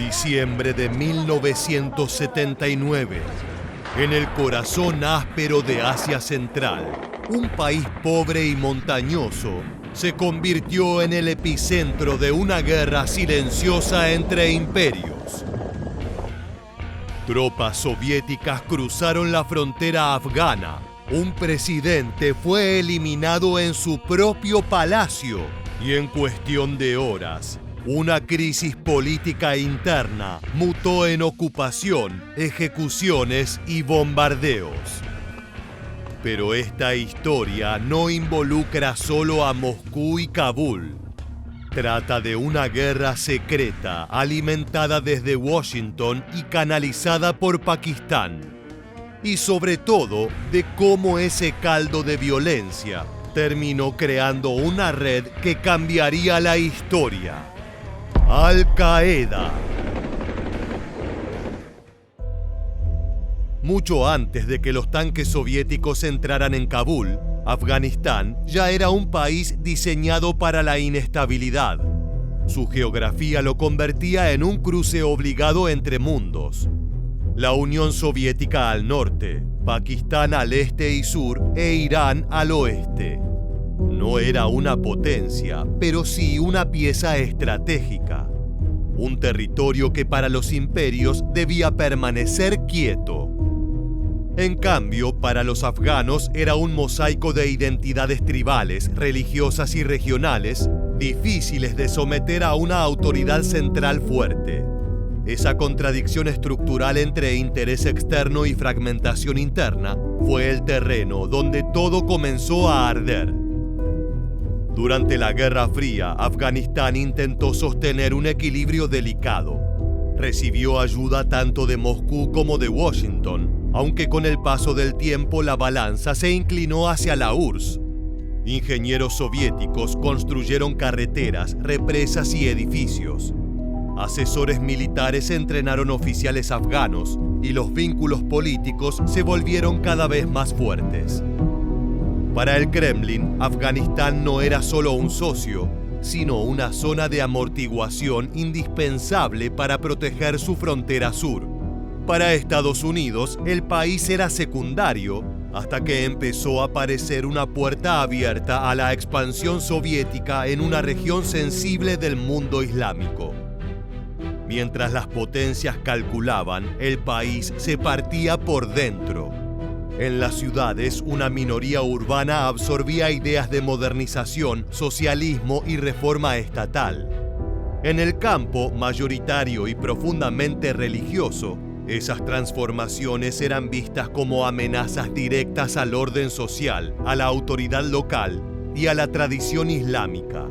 Diciembre de 1979. En el corazón áspero de Asia Central, un país pobre y montañoso se convirtió en el epicentro de una guerra silenciosa entre imperios. Tropas soviéticas cruzaron la frontera afgana. Un presidente fue eliminado en su propio palacio y en cuestión de horas, una crisis política interna mutó en ocupación, ejecuciones y bombardeos. Pero esta historia no involucra solo a Moscú y Kabul. Trata de una guerra secreta alimentada desde Washington y canalizada por Pakistán. Y sobre todo, de cómo ese caldo de violencia terminó creando una red que cambiaría la historia. Al-Qaeda. Mucho antes de que los tanques soviéticos entraran en Kabul, Afganistán ya era un país diseñado para la inestabilidad. Su geografía lo convertía en un cruce obligado entre mundos. La Unión Soviética al norte, Pakistán al este y sur e Irán al oeste. No era una potencia, pero sí una pieza estratégica. Un territorio que para los imperios debía permanecer quieto. En cambio, para los afganos era un mosaico de identidades tribales, religiosas y regionales, difíciles de someter a una autoridad central fuerte. Esa contradicción estructural entre interés externo y fragmentación interna fue el terreno donde todo comenzó a arder. Durante la Guerra Fría, Afganistán intentó sostener un equilibrio delicado. Recibió ayuda tanto de Moscú como de Washington, aunque con el paso del tiempo la balanza se inclinó hacia la URSS. Ingenieros soviéticos construyeron carreteras, represas y edificios. Asesores militares entrenaron oficiales afganos y los vínculos políticos se volvieron cada vez más fuertes. Para el Kremlin, Afganistán no era solo un socio, sino una zona de amortiguación indispensable para proteger su frontera sur. Para Estados Unidos, el país era secundario, hasta que empezó a parecer una puerta abierta a la expansión soviética en una región sensible del mundo islámico. Mientras las potencias calculaban, el país se partía por dentro. En las ciudades, una minoría urbana absorbía ideas de modernización, socialismo y reforma estatal. En el campo, mayoritario y profundamente religioso, esas transformaciones eran vistas como amenazas directas al orden social, a la autoridad local y a la tradición islámica.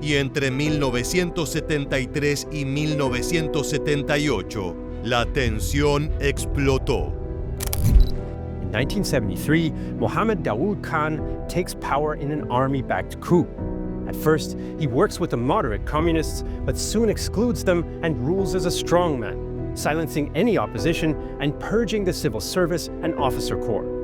Y entre 1973 y 1978, la tensión explotó. In 1973, Mohammed Daoud Khan takes power in an army-backed coup. At first, he works with the moderate communists, but soon excludes them and rules as a strongman, silencing any opposition and purging the civil service and officer corps.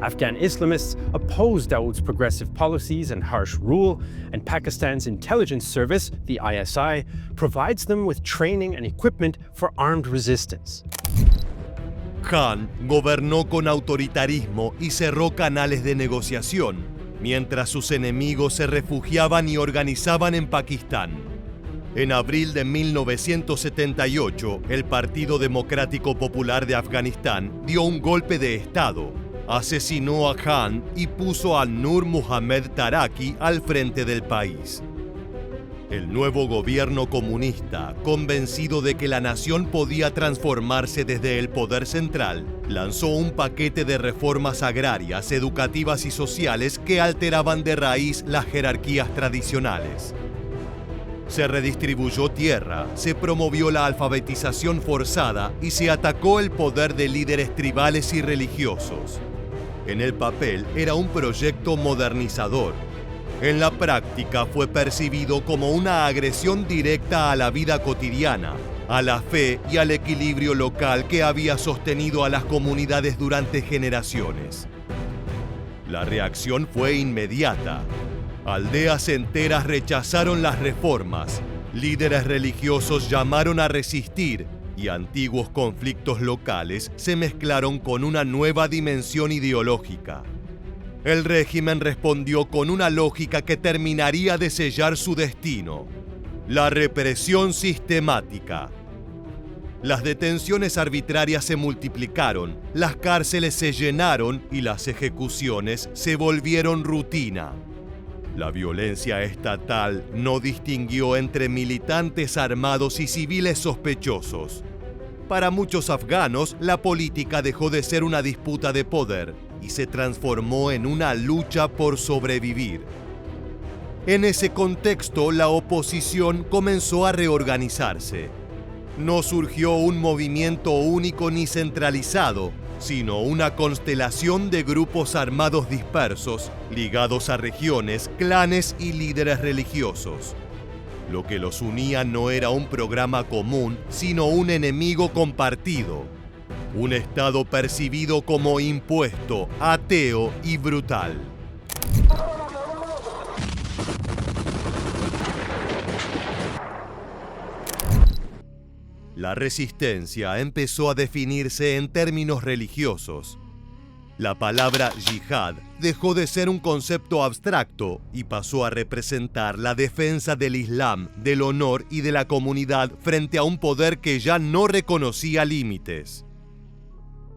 Afghan Islamists oppose Daoud's progressive policies and harsh rule, and Pakistan's intelligence service, the ISI, provides them with training and equipment for armed resistance. Khan gobernó con autoritarismo y cerró canales de negociación, mientras sus enemigos se refugiaban y organizaban en Pakistán. En abril de 1978, el Partido Democrático Popular de Afganistán dio un golpe de Estado, asesinó a Khan y puso a Nur Muhammad Taraki al frente del país. El nuevo gobierno comunista, convencido de que la nación podía transformarse desde el poder central, lanzó un paquete de reformas agrarias, educativas y sociales que alteraban de raíz las jerarquías tradicionales. Se redistribuyó tierra, se promovió la alfabetización forzada y se atacó el poder de líderes tribales y religiosos. En el papel era un proyecto modernizador. En la práctica fue percibido como una agresión directa a la vida cotidiana, a la fe y al equilibrio local que había sostenido a las comunidades durante generaciones. La reacción fue inmediata. Aldeas enteras rechazaron las reformas Líderes religiosos llamaron a resistir y antiguos conflictos locales se mezclaron con una nueva dimensión ideológica. El régimen respondió con una lógica que terminaría de sellar su destino: la represión sistemática. Las detenciones arbitrarias se multiplicaron, las cárceles se llenaron y las ejecuciones se volvieron rutina. La violencia estatal no distinguió entre militantes armados y civiles sospechosos. Para muchos afganos, la política dejó de ser una disputa de poder y se transformó en una lucha por sobrevivir. En ese contexto, la oposición comenzó a reorganizarse. No surgió un movimiento único ni centralizado, sino una constelación de grupos armados dispersos, ligados a regiones, clanes y líderes religiosos. Lo que los unía no era un programa común, sino un enemigo compartido. Un Estado percibido como impuesto, ateo y brutal. La resistencia empezó a definirse en términos religiosos. La palabra yihad dejó de ser un concepto abstracto y pasó a representar la defensa del Islam, del honor y de la comunidad frente a un poder que ya no reconocía límites.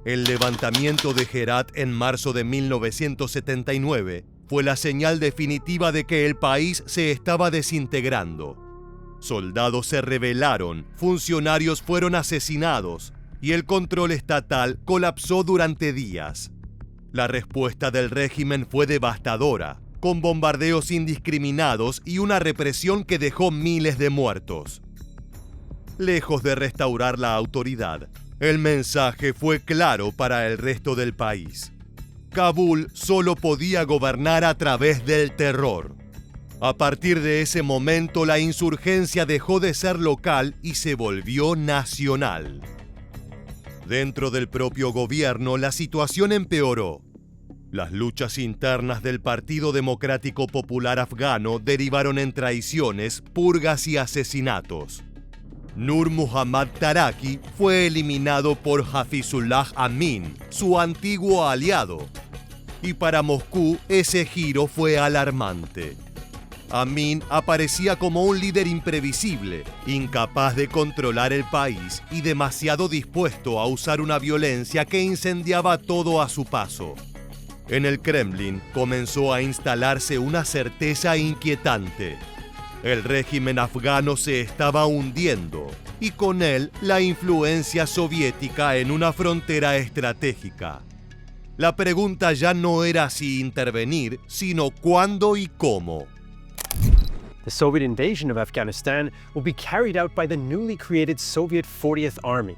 El levantamiento de Herat en marzo de 1979 fue la señal definitiva de que el país se estaba desintegrando. Soldados se rebelaron, funcionarios fueron asesinados y el control estatal colapsó durante días. La respuesta del régimen fue devastadora, con bombardeos indiscriminados y una represión que dejó miles de muertos. Lejos de restaurar la autoridad, el mensaje fue claro para el resto del país. Kabul solo podía gobernar a través del terror. A partir de ese momento, la insurgencia dejó de ser local y se volvió nacional. Dentro del propio gobierno, la situación empeoró. Las luchas internas del Partido Democrático Popular Afgano derivaron en traiciones, purgas y asesinatos. Nur Muhammad Taraki fue eliminado por Hafizullah Amin, su antiguo aliado. Y para Moscú, ese giro fue alarmante. Amin aparecía como un líder imprevisible, incapaz de controlar el país y demasiado dispuesto a usar una violencia que incendiaba todo a su paso. En el Kremlin comenzó a instalarse una certeza inquietante. El régimen afgano se estaba hundiendo y con él la influencia soviética en una frontera estratégica. La pregunta ya no era si intervenir, sino cuándo y cómo. The Soviet invasion of Afghanistan will be carried out by the newly created Soviet 40th Army.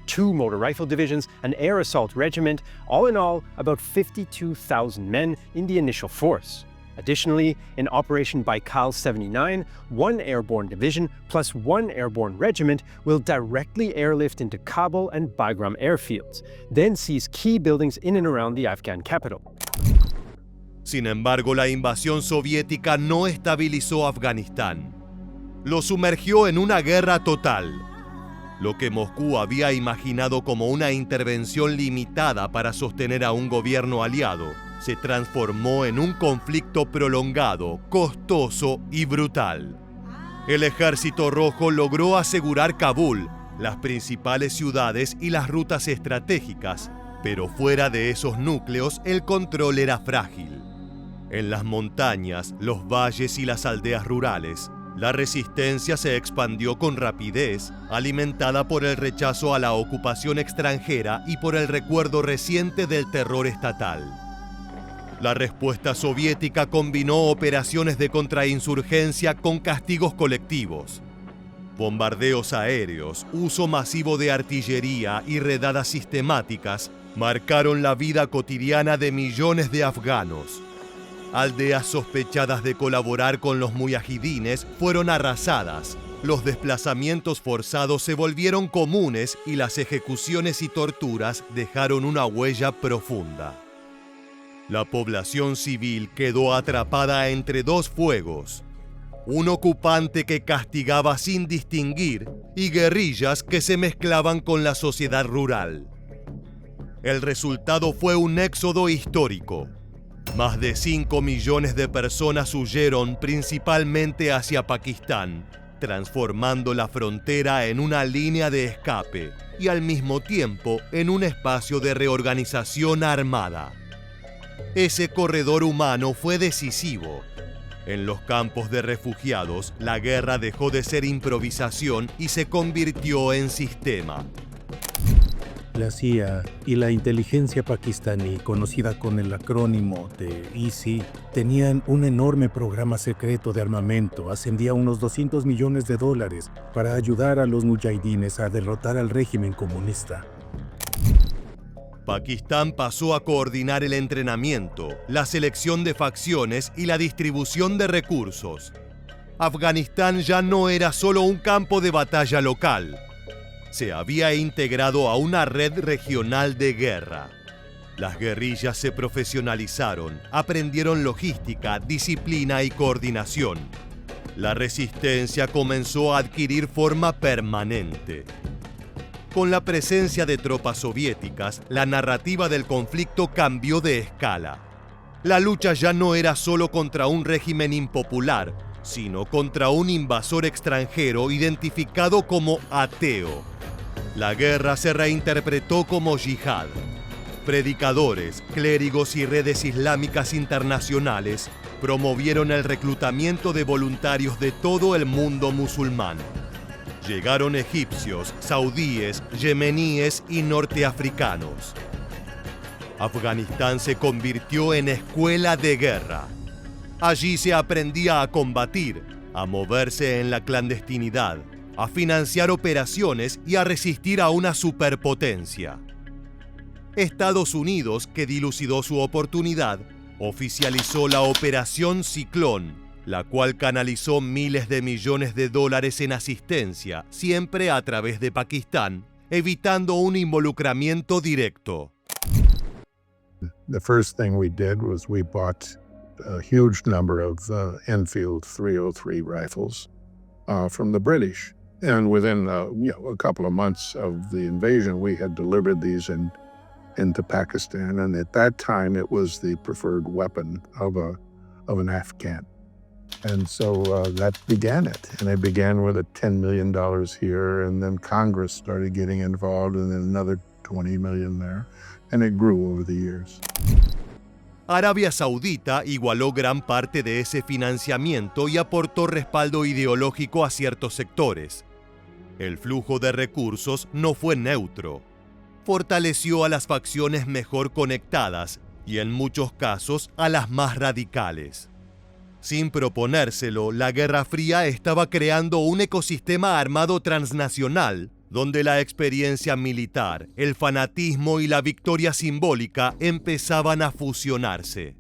2 motor rifle divisions, an air assault regiment, all in all, about 52,000 men in the initial force. Additionally, in Operation Baikal 79, 1 airborne division plus 1 airborne regiment will directly airlift into Kabul and Bagram airfields, then seize key buildings in and around the Afghan capital. Sin embargo, la invasión soviética no estabilizó Afganistán. Lo sumergió en una guerra total. Lo que Moscú había imaginado como una intervención limitada para sostener a un gobierno aliado, se transformó en un conflicto prolongado, costoso y brutal. El Ejército Rojo logró asegurar Kabul, las principales ciudades y las rutas estratégicas, pero fuera de esos núcleos el control era frágil. En las montañas, los valles y las aldeas rurales, la resistencia se expandió con rapidez, alimentada por el rechazo a la ocupación extranjera y por el recuerdo reciente del terror estatal. La respuesta soviética combinó operaciones de contrainsurgencia con castigos colectivos. Bombardeos aéreos, uso masivo de artillería y redadas sistemáticas marcaron la vida cotidiana de millones de afganos. Aldeas sospechadas de colaborar con los mujahidines fueron arrasadas, los desplazamientos forzados se volvieron comunes y las ejecuciones y torturas dejaron una huella profunda. La población civil quedó atrapada entre dos fuegos. un ocupante que castigaba sin distinguir y guerrillas que se mezclaban con la sociedad rural. El resultado fue un éxodo histórico. Más de 5 millones de personas huyeron principalmente hacia Pakistán, transformando la frontera en una línea de escape y al mismo tiempo en un espacio de reorganización armada. Ese corredor humano fue decisivo. En los campos de refugiados, la guerra dejó de ser improvisación y se convirtió en sistema. La CIA y la inteligencia pakistaní, conocida con el acrónimo de ISI, tenían un enorme programa secreto de armamento, ascendía a unos $200 millones para ayudar a los mujahidines a derrotar al régimen comunista. Pakistán pasó a coordinar el entrenamiento, la selección de facciones y la distribución de recursos. Afganistán ya no era solo un campo de batalla local. Se había integrado a una red regional de guerra. Las guerrillas se profesionalizaron, aprendieron logística, disciplina y coordinación. La resistencia comenzó a adquirir forma permanente. Con la presencia de tropas soviéticas, la narrativa del conflicto cambió de escala. La lucha ya no era solo contra un régimen impopular, sino contra un invasor extranjero identificado como ateo. La guerra se reinterpretó como yihad. Predicadores, clérigos y redes islámicas internacionales promovieron el reclutamiento de voluntarios de todo el mundo musulmán. Llegaron egipcios, saudíes, yemeníes y norteafricanos. Afganistán se convirtió en escuela de guerra. Allí se aprendía a combatir, a moverse en la clandestinidad, a financiar operaciones y a resistir a una superpotencia. Estados Unidos, que dilucidó su oportunidad, oficializó la Operación Ciclón, la cual canalizó miles de millones de dólares en asistencia, siempre a través de Pakistán, evitando un involucramiento directo. The first thing we did was we bought a huge number of Enfield 303 rifles from the British. And within a couple of months of the invasion, we had delivered these into Pakistan. And at that time, it was the preferred weapon of an Afghan. And so that began it. And it began with $10 million here, and then Congress started getting involved, and then another $20 million there. And it grew over the years. Arabia Saudita igualó gran parte de ese financiamiento y aportó respaldo ideológico a ciertos sectores. El flujo de recursos no fue neutro. Fortaleció a las facciones mejor conectadas y en muchos casos a las más radicales. Sin proponérselo, la Guerra Fría estaba creando un ecosistema armado transnacional, donde la experiencia militar, el fanatismo y la victoria simbólica empezaban a fusionarse.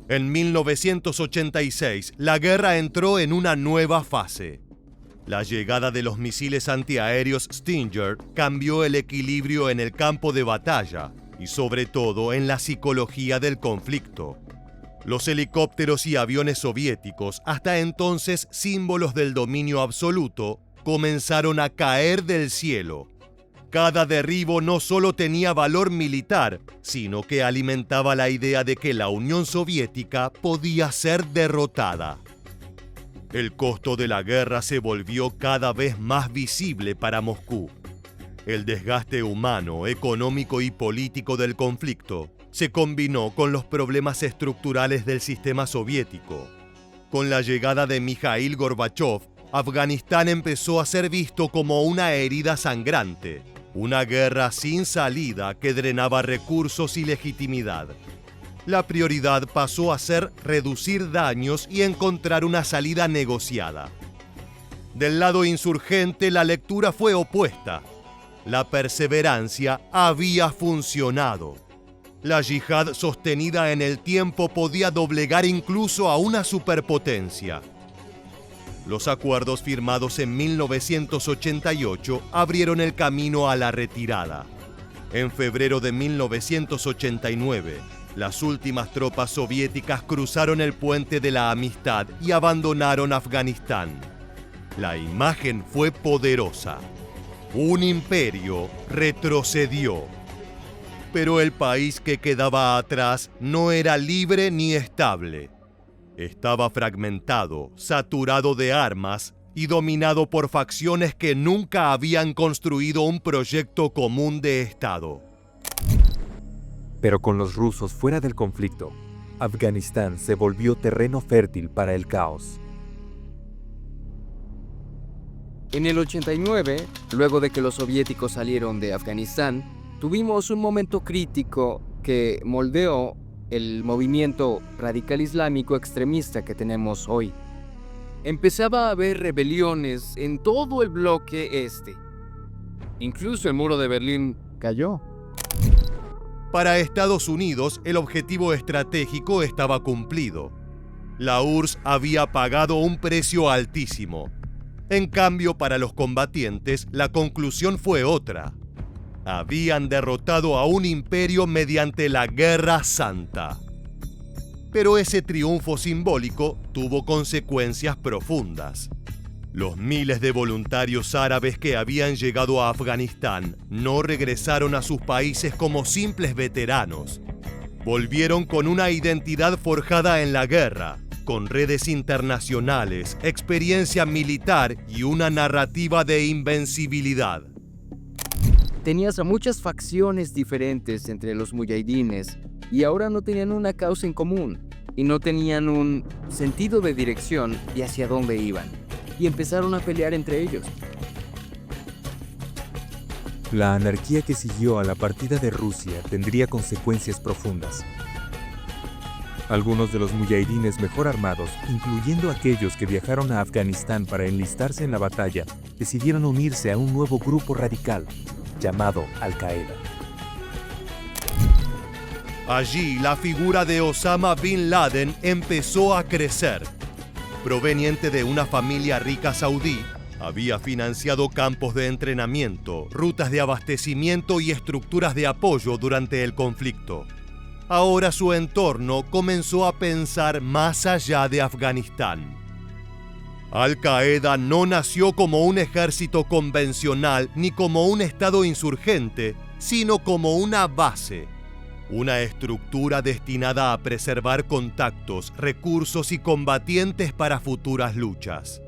En 1986, la guerra entró en una nueva fase. La llegada de los misiles antiaéreos Stinger cambió el equilibrio en el campo de batalla y sobre todo en la psicología del conflicto. Los helicópteros y aviones soviéticos, hasta entonces símbolos del dominio absoluto, comenzaron a caer del cielo. Cada derribo no solo tenía valor militar, sino que alimentaba la idea de que la Unión Soviética podía ser derrotada. El costo de la guerra se volvió cada vez más visible para Moscú. El desgaste humano, económico y político del conflicto se combinó con los problemas estructurales del sistema soviético. Con la llegada de Mikhail Gorbachev, Afganistán empezó a ser visto como una herida sangrante, una guerra sin salida que drenaba recursos y legitimidad. La prioridad pasó a ser reducir daños y encontrar una salida negociada. Del lado insurgente, la lectura fue opuesta. La perseverancia había funcionado. La yihad sostenida en el tiempo podía doblegar incluso a una superpotencia. Los acuerdos firmados en 1988 abrieron el camino a la retirada. En febrero de 1989, las últimas tropas soviéticas cruzaron el puente de la amistad y abandonaron Afganistán. La imagen fue poderosa. Un imperio retrocedió. Pero el país que quedaba atrás no era libre ni estable. Estaba fragmentado, saturado de armas y dominado por facciones que nunca habían construido un proyecto común de Estado. Pero con los rusos fuera del conflicto, Afganistán se volvió terreno fértil para el caos. En el 89, luego de que los soviéticos salieron de Afganistán, tuvimos un momento crítico que moldeó el movimiento radical islámico extremista que tenemos hoy. Empezaba a haber rebeliones en todo el bloque este. Incluso el muro de Berlín cayó. Para Estados Unidos, el objetivo estratégico estaba cumplido. La URSS había pagado un precio altísimo. En cambio, para los combatientes, la conclusión fue otra. Habían derrotado a un imperio mediante la Guerra Santa. Pero ese triunfo simbólico tuvo consecuencias profundas. Los miles de voluntarios árabes que habían llegado a Afganistán no regresaron a sus países como simples veteranos. Volvieron con una identidad forjada en la guerra, con redes internacionales, experiencia militar y una narrativa de invencibilidad. Tenías a muchas facciones diferentes entre los mujahidines y ahora no tenían una causa en común y no tenían un sentido de dirección y hacia dónde iban. Y empezaron a pelear entre ellos. La anarquía que siguió a la partida de Rusia tendría consecuencias profundas. Algunos de los mujahidines mejor armados, incluyendo aquellos que viajaron a Afganistán para enlistarse en la batalla, decidieron unirse a un nuevo grupo radical, llamado Al-Qaeda. Allí, la figura de Osama Bin Laden empezó a crecer. Proveniente de una familia rica saudí, había financiado campos de entrenamiento, rutas de abastecimiento y estructuras de apoyo durante el conflicto. Ahora su entorno comenzó a pensar más allá de Afganistán. Al-Qaeda no nació como un ejército convencional ni como un estado insurgente, sino como una base. Una estructura destinada a preservar contactos, recursos y combatientes para futuras luchas.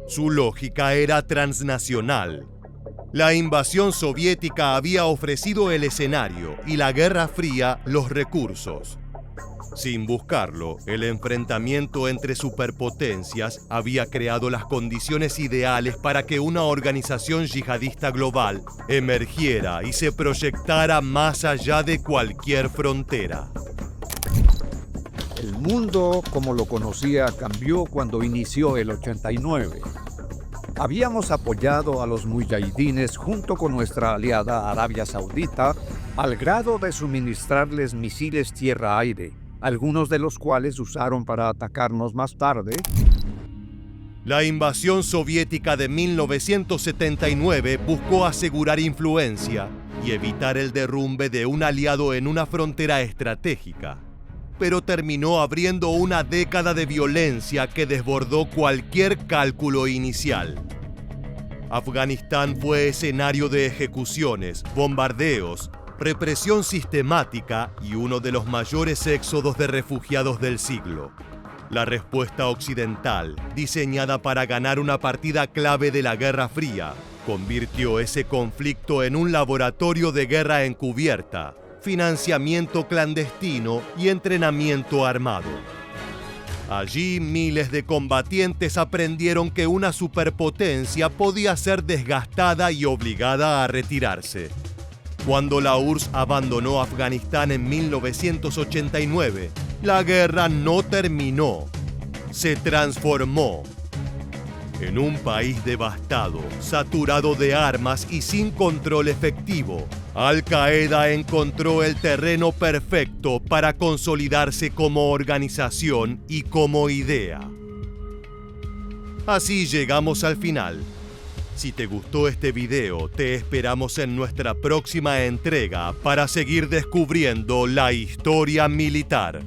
Su lógica era transnacional. La invasión soviética había ofrecido el escenario y la Guerra Fría los recursos. Sin buscarlo, el enfrentamiento entre superpotencias había creado las condiciones ideales para que una organización yihadista global emergiera y se proyectara más allá de cualquier frontera. El mundo como lo conocía cambió cuando inició el 89. Habíamos apoyado a los mujahidines junto con nuestra aliada Arabia Saudita al grado de suministrarles misiles tierra-aire, algunos de los cuales usaron para atacarnos más tarde. La invasión soviética de 1979 buscó asegurar influencia y evitar el derrumbe de un aliado en una frontera estratégica, pero terminó abriendo una década de violencia que desbordó cualquier cálculo inicial. Afganistán fue escenario de ejecuciones, bombardeos, represión sistemática y uno de los mayores éxodos de refugiados del siglo. La respuesta occidental, diseñada para ganar una partida clave de la Guerra Fría, convirtió ese conflicto en un laboratorio de guerra encubierta, financiamiento clandestino y entrenamiento armado. Allí miles de combatientes aprendieron que una superpotencia podía ser desgastada y obligada a retirarse. Cuando la URSS abandonó Afganistán en 1989, la guerra no terminó, se transformó. En un país devastado, saturado de armas y sin control efectivo, Al-Qaeda encontró el terreno perfecto para consolidarse como organización y como idea. Así llegamos al final. Si te gustó este video, te esperamos en nuestra próxima entrega para seguir descubriendo la historia militar.